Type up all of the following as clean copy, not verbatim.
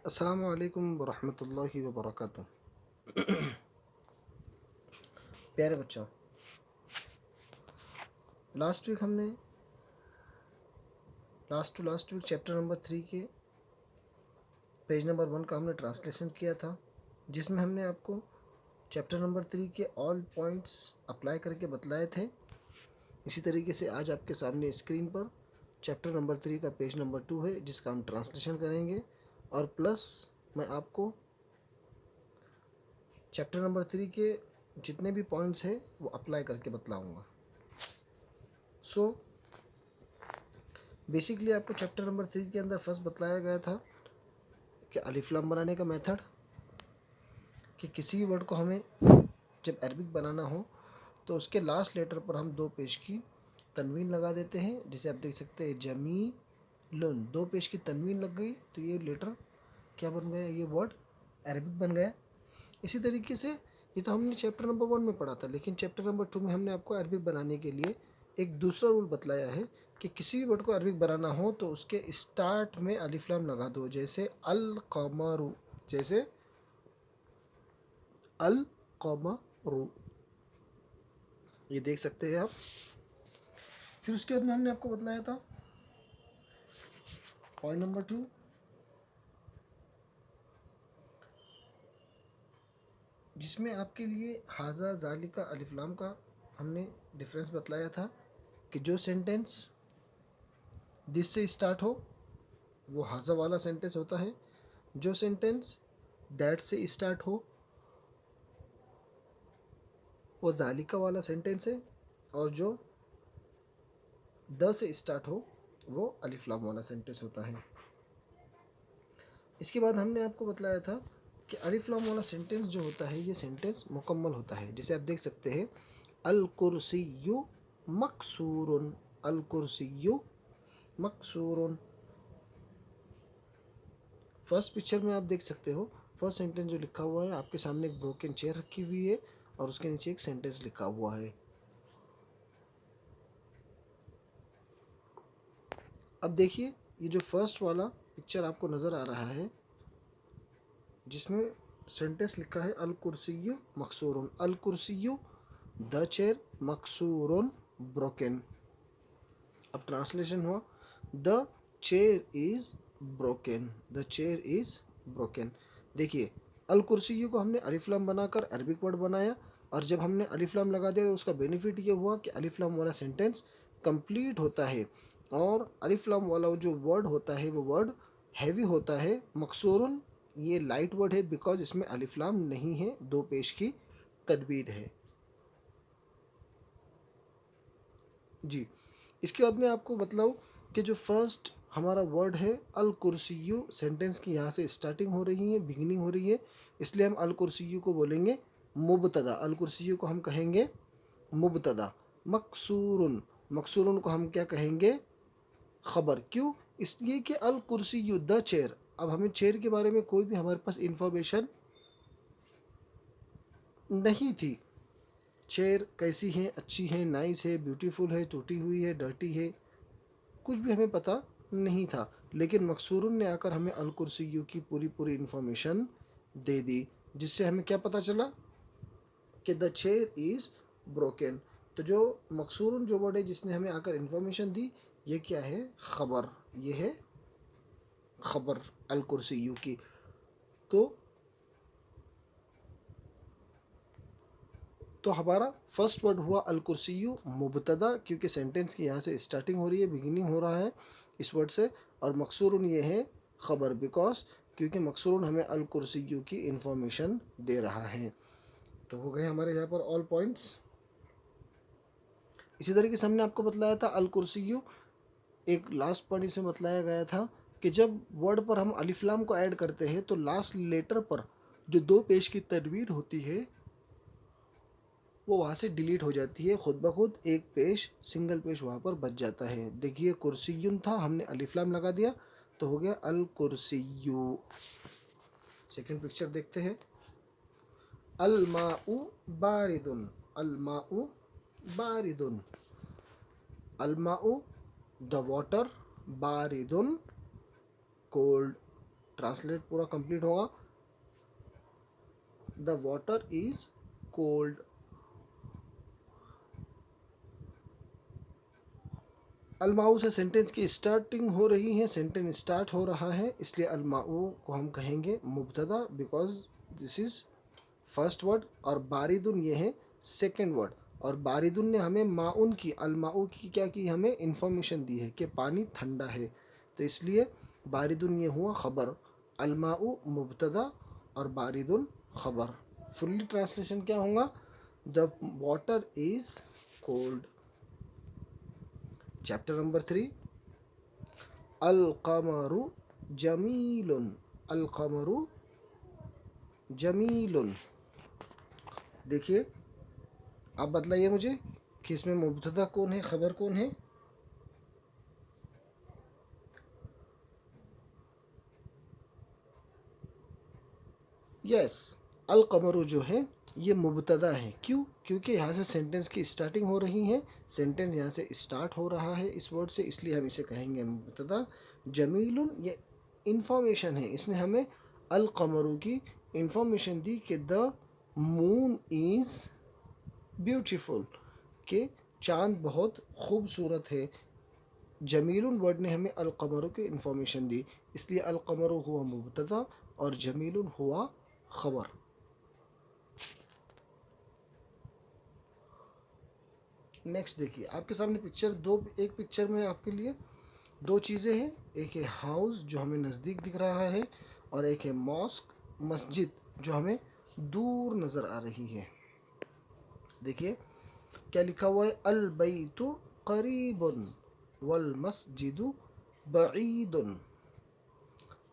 अस्सलामु अलैकुम वरहमतुल्लाहि वबरकातुह। प्यारे बच्चों, लास्ट वीक चैप्टर नंबर 3 के पेज नंबर 1 का हमने ट्रांसलेशन किया था, जिसमें हमने आपको चैप्टर नंबर 3 के ऑल पॉइंट्स अप्लाई करके बतलाए थे। इसी तरीके से आज आपके सामने स्क्रीन पर चैप्टर नंबर 3 का पेज नंबर 2 है, जिसका हम ट्रांसलेशन करेंगे और प्लस मैं आपको चैप्टर नंबर 3 के जितने भी पॉइंट्स हैं वो अप्लाई करके बतलाऊँगा। सो बेसिकली आपको चैप्टर नंबर 3 के अंदर फर्स्ट बतलाया गया था कि अलिफ लाम बनाने का मेथड, कि किसी भी वर्ड को हमें जब अरबिक बनाना हो तो उसके लास्ट लेटर पर हम दो पेश की तनवीन लगा देते हैं। जैसे आप देख सकते हैं जमी लुन, दो पेश की तनवीन लग गई तो ये लेटर क्या बन गया, ये वर्ड अरबिक बन गया। इसी तरीके से ये तो हमने चैप्टर नंबर 1 में पढ़ा था, लेकिन चैप्टर नंबर 2 में हमने आपको अरबिक बनाने के लिए एक दूसरा रूल बतलाया है कि किसी भी वर्ड को अरबिक बनाना हो तो उसके स्टार्ट में अलिफ लाम लगा दो। जैसे अल कमरु, जैसे अल कमरु, ये देख सकते हैं आप। फिर उसके बाद में हमने आपको बतलाया था पॉइंट नंबर 2, जिसमें आपके लिए हाजा जालिका अलिफ लाम का हमने डिफरेंस बतलाया था कि जो सेंटेंस दिस से स्टार्ट हो वो हाजा वाला सेंटेंस होता है, जो सेंटेंस दैट से स्टार्ट हो वो जालिका वाला सेंटेंस है, और जो द से स्टार्ट हो वो अलिफ लाम वाला सेंटेंस होता है। इसके बाद हमने आपको बतलाया था कि अलिफ लाम वाला सेंटेंस जो होता है ये सेंटेंस मुकम्मल होता है। जैसे आप देख सकते हैं अल कुर्सिय्यु मकसूरुन, अल कुर्सिय्यु मकसूरुन। फर्स्ट पिक्चर में आप देख सकते हो फर्स्ट सेंटेंस जो लिखा हुआ है, आपके सामने एक ब्रोकन चेयर रखी हुई है और उसके नीचे एक सेंटेंस लिखा हुआ है। अब देखिए ये जो फर्स्ट वाला पिक्चर आपको नज़र आ रहा है जिसमें सेंटेंस लिखा है अल कुर्सिय्यु मकसूरुन, अल कुर्सिय्यु द चेयर, मकसूरुन ब्रोकन। अब ट्रांसलेशन हुआ the chair is broken, the chair is broken. देखिए अल कुर्सिय्यु को हमने अलिफ लाम बनाकर अरबिक वर्ड बनाया, और जब हमने अलिफ लाम लगा दिया तो उसका बेनिफिट ये हुआ कि अलिफ लाम वाला सेंटेंस कंप्लीट होता है, और अलिफ लाम वाला जो वर्ड होता है वो वर्ड हैवी होता है। मकसूरुन ये लाइट वर्ड है बिकॉज इसमें अलिफ लाम नहीं है, दो पेश की तदबीर है। जी, इसके बाद में आपको बतलाऊँ कि जो फर्स्ट हमारा वर्ड है अल कुर्सिय्यु, सेंटेंस की यहाँ से स्टार्टिंग हो रही है, बिगिनिंग हो रही है, इसलिए हम अल कुर्सिय्यु को बोलेंगे मुबतदा, अल कुर्सिय्यु को हम कहेंगे मुबतदा। मकसूरुन, मकसूरुन को हम क्या कहेंगे, खबर। क्यों, इसलिए कि अल कुर्सिय्यु द चेयर। अब हमें चेयर के बारे में कोई भी हमारे पास इंफॉर्मेशन नहीं थी, चेयर कैसी है, अच्छी है, नाइस है, ब्यूटीफुल है, टूटी हुई है, डर्टी है, कुछ भी हमें पता नहीं था। लेकिन मकसूरुन ने आकर हमें अल कुर्सिय्यु की पूरी पूरी इंफॉर्मेशन दे दी, जिससे हमें क्या पता चला कि द चेयर इज़ ब्रोकन। तो जो मकसूरुन जो वर्ड है जिसने हमें आकर इंफॉर्मेशन दी, ये क्या है, खबर, ये है खबर अल कुर्सिय्यु की। तो हमारा फर्स्ट वर्ड हुआ अल कुर्सिय्यु मुबतदा, क्योंकि सेंटेंस की यहाँ से स्टार्टिंग हो रही है, बिगिनिंग हो रहा है इस वर्ड से। और मकसूरुन ये है ख़बर, बिकॉज क्योंकि मकसूरुन हमें अल कुर्सिय्यु की इंफॉर्मेशन दे रहा है। तो हो गए हमारे यहाँ पर ऑल पॉइंट्स। इसी तरीके से हमने आपको बतलाया था अल कुर्सिय्यु, एक लास्ट पॉइंट इसमें बतलाया गया था कि जब वर्ड पर हम अलिफ लाम को ऐड करते हैं तो लास्ट लेटर पर जो दो पेश की तनवीन होती है वो वहाँ से डिलीट हो जाती है, खुद ब खुद एक पेश, सिंगल पेश वहाँ पर बच जाता है। देखिए कुर्सियुन था, हमने अलिफ लाम लगा दिया तो हो गया अल कुर्सियु। सेकंड पिक्चर देखते हैं, अल माउ बारिदुन, अल माउ बारिदुन, अल माउ द वाटर, बारिदुन कोल्ड। ट्रांसलेट पूरा कंप्लीट होगा। The water is cold. अलमाऊ से सेंटेंस की स्टार्टिंग हो रही है, सेंटेंस स्टार्ट हो रहा है, इसलिए अलमाऊ को हम कहेंगे मुब्तदा, because this is first word, और बारिदुन ये है सेकेंड वर्ड। और बारिदुन ने हमें माउन की, अलमाऊ की क्या की, हमें इंफॉर्मेशन दी है कि पानी ठंडा है, तो इसलिए बारिदुन ये हुआ ख़बर। अलमाऊ मुब्तदा और बारिदुन ख़बर। फुल्ली ट्रांसलेशन क्या होगा? The water is cold. Chapter number 3, अल कमरु जमीलुन। अल कमरु जमीलुन। देखिए, आप बतलाइए मुझे कि इसमें मुब्तदा कौन है, ख़बर कौन है? यस, अल कमरु जो है ये मुब्तदा है। क्यों? क्योंकि यहाँ से सेंटेंस की स्टार्टिंग हो रही है, सेंटेंस यहाँ से स्टार्ट हो रहा है इस वर्ड से, इसलिए हम इसे कहेंगे मुब्तदा। जमीलुन ये इंफॉर्मेशन है, इसने हमें अल कमरु की इंफॉर्मेशन दी कि द मून इज़ ब्यूटीफुल, कि चांद बहुत खूबसूरत है। जमीलुन वर्ड ने हमें अल कमरु की इंफॉर्मेशन दी, इसलिए अल कमरु हुआ मुब्तदा और जमीलुन हुआ ख़बर। नेक्स्ट देखिए, आपके सामने पिक्चर दो, एक पिक्चर में आपके लिए दो चीज़ें हैं। एक है हाउस जो हमें नज़दीक दिख रहा है, और एक है मॉस्क, मस्जिद, जो हमें दूर नज़र आ रही है। देखिए क्या लिखा हुआ है, अल बैतु करीबुन वल मस्जिदु बईदुन।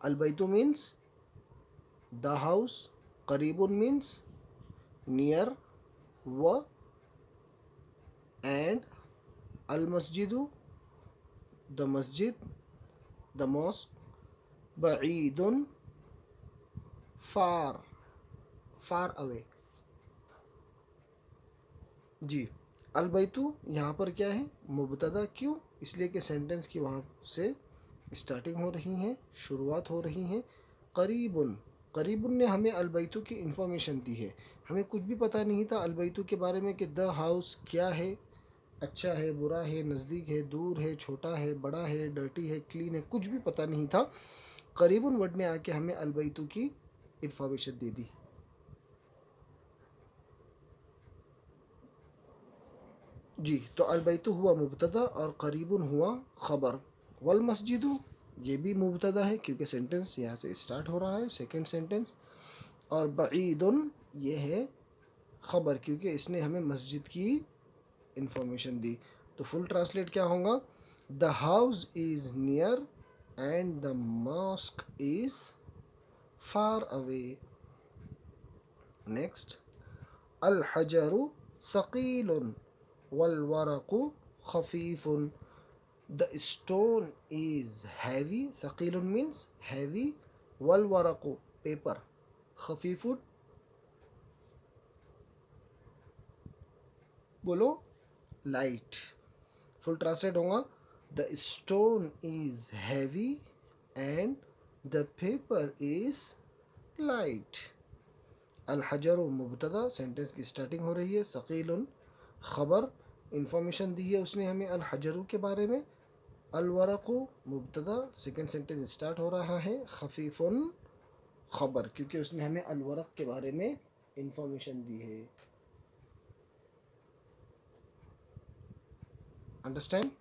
अल बैतु मीन्स द हाउस, करीबुन मीन्स नियर, व एंड, अल मस्जिदु द मस्जिद, द मॉस्क, बईदुन फार, फार अवे। जी, अलबैतु यहाँ पर क्या है, मुबतदा। क्यों? इसलिए कि सेंटेंस की वहाँ से स्टार्टिंग हो रही है, शुरुआत हो रही है। करीबुन, करीबुन ने हमें अलबैतु की इंफॉर्मेशन दी है। हमें कुछ भी पता नहीं था अलबैतु के बारे में कि द हाउस क्या है, अच्छा है, बुरा है, नज़दीक है, दूर है, छोटा है, बड़ा है, डर्टी है, क्लीन है, कुछ भी पता नहीं था। करीबुन वर्ड ने आके हमें अलबैतु की इंफॉर्मेशन दे दी। जी, तो अलबैतु हुआ मुबतदा और करीबुन हुआ ख़बर। वल मस्जिदु ये भी मुबतदा है क्योंकि सेंटेंस यहाँ से स्टार्ट हो रहा है, सेकंड सेंटेंस। और बईदुन ये है ख़बर क्योंकि इसने हमें मस्जिद की इंफॉर्मेशन दी। तो फुल ट्रांसलेट क्या होगा? The house is near and the mosque is far away. Next, अल हजरु सकीलुन वल वरकु खफीफुन। The stone is heavy, सकीलुन means heavy, वल वरकु paper, खफीफुन बोलो लाइट। फुल ट्रांसलेट होगा, the stone is heavy and the paper is light. अल हजर मुबतदा, सेंटेंस की स्टार्टिंग हो रही है, सकीलुन ख़बर, इंफॉर्मेशन दी है उसने हमें अल हजरू के बारे में। अल वरक़ु मुबतदा, सेकेंड सेंटेंस स्टार्ट हो रहा है, खफीफुन ख़बर क्योंकि उसने हमें अल वरक़ के बारे में इंफॉर्मेशन दी है। अंडरस्टैंड?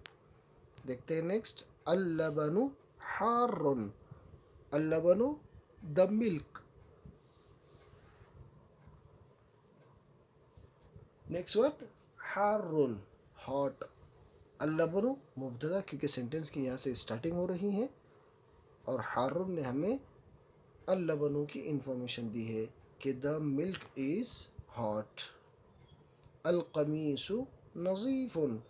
देखते हैं नेक्स्ट, अल लबनु हारुन। अल लबनु द मिल्क। नेक्स्ट वर्ड हारुन हॉट। अल लबनु मुबतदा क्योंकि सेंटेंस की यहाँ से स्टार्टिंग हो रही है, और हारुन ने हमें अल लबनु की इंफॉर्मेशन दी है कि द मिल्क इज़ हॉट। अल कमीसु नज़ीफ़ुन,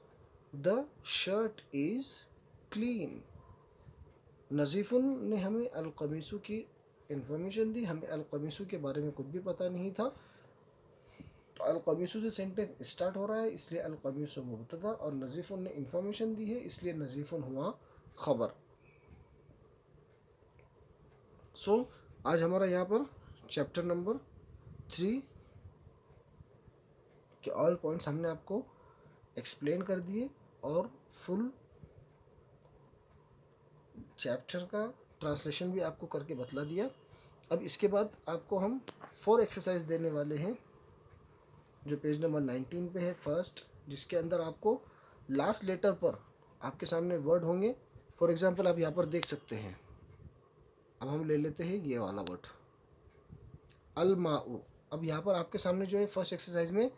द शर्ट इज़ क्लीन। नज़ीफ़ुन ने हमें अल कमीसु की इंफॉर्मेशन दी, हमें अल कमीसु के बारे में कुछ भी पता नहीं था। तो अल कमीसु से सेंटेंस स्टार्ट हो रहा है, इसलिए अल कमीसु मुबतदा, और नज़ीफ़ुन ने इंफॉर्मेशन दी है, इसलिए नज़ीफ़ुन हुआ ख़बर। सो आज हमारा यहाँ पर चैप्टर नंबर 3 के ऑल पॉइंट्स हमने आपको एक्सप्लेन कर दिए और फुल चैप्टर का ट्रांसलेशन भी आपको करके बतला दिया। अब इसके बाद आपको हम 4 एक्सरसाइज देने वाले हैं जो पेज नंबर 19 पे है फर्स्ट, जिसके अंदर आपको लास्ट लेटर पर आपके सामने वर्ड होंगे। फॉर एग्जांपल आप यहाँ पर देख सकते हैं। अब हम ले लेते हैं ये वाला वर्ड अल माऊ। अब यहाँ पर आपके सामने जो है फर्स्ट एक्सरसाइज में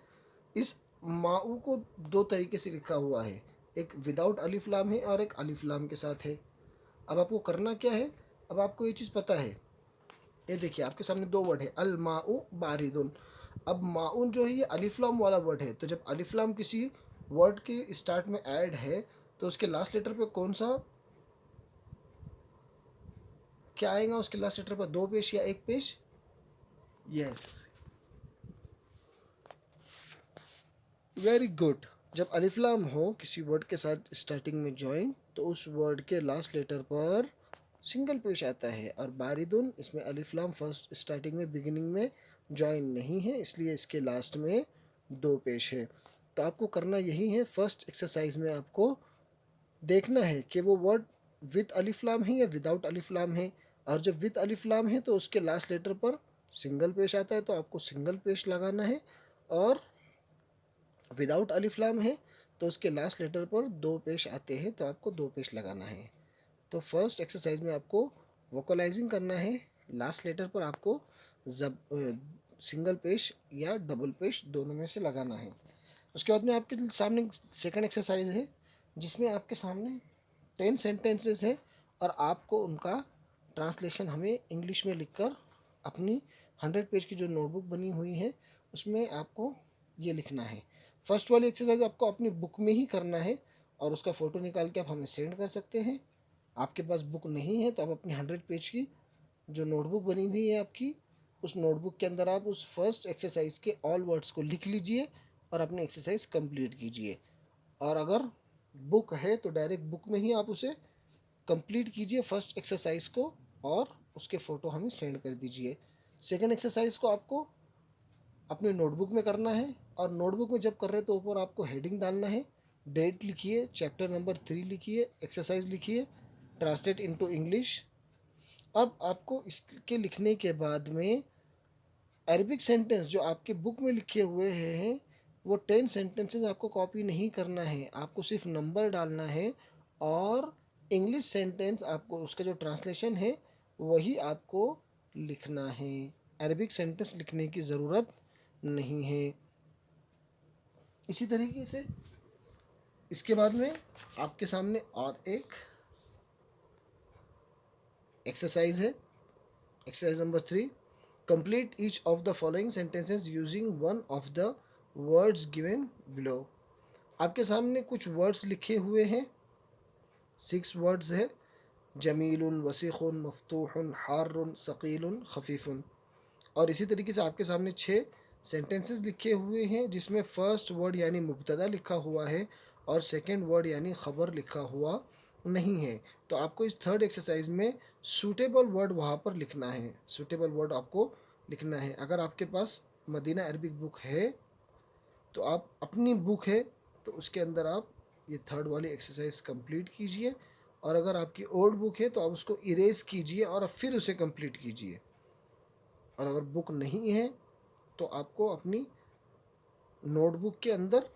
इस माऊ को 2 तरीके से लिखा हुआ है, एक विदाउट अलिफ लाम है और एक अलिफ लाम के साथ है। अब आपको करना क्या है, अब आपको ये चीज़ पता है, ये देखिए आपके सामने 2 वर्ड है अल माऊ बारिदुन। अब माउन जो है ये अलिफ लाम वाला वर्ड है, तो जब अलिफ लाम किसी वर्ड के स्टार्ट में ऐड है तो उसके लास्ट लेटर पे कौन सा क्या आएगा, उसके लास्ट लेटर पर 2 पेश या 1 पेश? Yes, very good. जब अलिफ लाम हो किसी वर्ड के साथ स्टार्टिंग में ज्वाइन तो उस वर्ड के लास्ट लेटर पर सिंगल पेश आता है। और बारिदुन इसमें अलिफ लाम फर्स्ट स्टार्टिंग में बिगिनिंग में ज्वाइन नहीं है, इसलिए इसके लास्ट में 2 पेश है। तो आपको करना यही है, फर्स्ट एक्सरसाइज में आपको देखना है कि वो वर्ड विद अलिफ लाम है या विदाउट अलिफ लाम है। और जब विद अलिफ लाम है तो उसके लास्ट लेटर पर सिंगल पेश आता है, तो आपको सिंगल पेश लगाना है। और विदाउट अलिफ लाम है तो उसके लास्ट लेटर पर 2 पेश आते हैं, तो आपको 2 पेश लगाना है। तो फर्स्ट एक्सरसाइज में आपको वोकलाइजिंग करना है, लास्ट लेटर पर आपको जब सिंगल पेश या डबल पेश दोनों में से लगाना है। उसके बाद में आपके सामने सेकंड एक्सरसाइज है जिसमें आपके सामने 10 सेंटेंसेस है और आपको उनका ट्रांसलेशन हमें इंग्लिश में लिखकर अपनी 100 पेज की जो नोटबुक बनी हुई है उसमें आपको ये लिखना है। फर्स्ट वाली एक्सरसाइज आपको अपनी बुक में ही करना है और उसका फ़ोटो निकाल के आप हमें सेंड कर सकते हैं। आपके पास बुक नहीं है तो आप अपनी 100 पेज की जो नोटबुक बनी हुई है आपकी, उस नोटबुक के अंदर आप उस फर्स्ट एक्सरसाइज के ऑल वर्ड्स को लिख लीजिए और अपनी एक्सरसाइज कंप्लीट कीजिए। और अगर बुक है तो डायरेक्ट बुक में ही आप उसे कंप्लीट कीजिए फर्स्ट एक्सरसाइज को और उसके फ़ोटो हमें सेंड कर दीजिए। सेकंड एक्सरसाइज को आपको अपने नोटबुक में करना है और नोटबुक में जब कर रहे हैं तो ऊपर आपको हेडिंग डालना है, डेट लिखिए, चैप्टर नंबर 3 लिखिए, एक्सरसाइज लिखिए, ट्रांसलेट इनटू इंग्लिश। अब आपको इसके लिखने के बाद में अरबिक सेंटेंस जो आपके बुक में लिखे हुए हैं वो 10 सेंटेंसेस आपको कॉपी नहीं करना है, आपको सिर्फ नंबर डालना है। और इंग्लिश सेंटेंस आपको उसका जो ट्रांसलेशन है वही आपको लिखना है, अरबिक सेंटेंस लिखने की ज़रूरत नहीं है। इसी तरीके से इसके बाद में आपके सामने और एक एक्सरसाइज है, exercise number 3। Complete each of the following sentences using one of the words given below. आपके सामने कुछ वर्ड्स लिखे हुए हैं, 6 वर्ड्स है, जमीलुन, वसीखुन, मफतूहुन, हारुन, सकीलुन, खफीफुन। और इसी तरीके से आपके सामने 6 सेंटेंसेस लिखे हुए हैं जिसमें फर्स्ट वर्ड यानी मुब्तदा लिखा हुआ है और सेकंड वर्ड यानी ख़बर लिखा हुआ नहीं है। तो आपको इस थर्ड एक्सरसाइज में सूटेबल वर्ड वहाँ पर लिखना है, सूटेबल वर्ड आपको लिखना है। अगर आपके पास मदीना अरबिक बुक है तो आप अपनी बुक है तो उसके अंदर आप ये थर्ड वाली एक्सरसाइज कंप्लीट कीजिए। और अगर आपकी ओल्ड बुक है तो आप उसको इरेज कीजिए और फिर उसे कंप्लीट कीजिए। और अगर बुक नहीं है तो आपको अपनी नोटबुक के अंदर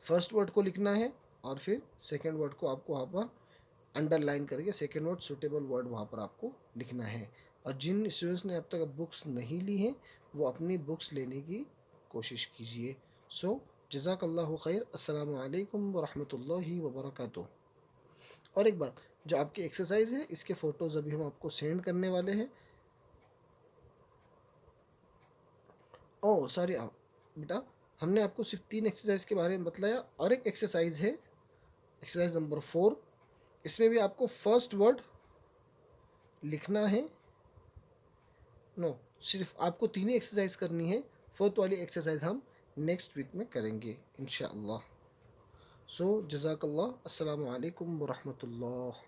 फर्स्ट वर्ड को लिखना है और फिर सेकंड वर्ड को आपको वहाँ पर अंडरलाइन करके सेकंड वर्ड सूटेबल वर्ड वहाँ पर आपको लिखना है। और जिन स्टूडेंट्स ने अब तक बुक्स नहीं ली हैं वो अपनी बुक्स लेने की कोशिश कीजिए। सो जज़ाकल्लाहु खैर, अस्सलामु अलैकुम वरहमतुल्लाहि वबरकातुहू। और एक बात, जो आपकी एक्सरसाइज है इसके फ़ोटोज़ अभी हम आपको सेंड करने वाले हैं। ओह सॉरी बेटा, हमने आपको सिर्फ 3 एक्सरसाइज के बारे में बतलाया और एक एक्सरसाइज है एक्सरसाइज नंबर 4। इसमें भी आपको फर्स्ट वर्ड लिखना है। नो, सिर्फ आपको 3 ही एक्सरसाइज करनी है, 4th वाली एक्सरसाइज हम नेक्स्ट वीक में करेंगे इंशाअल्लाह। सो जज़ाकल्लाह, अस्सलामु अलैकुम वरहमतुल्लाह।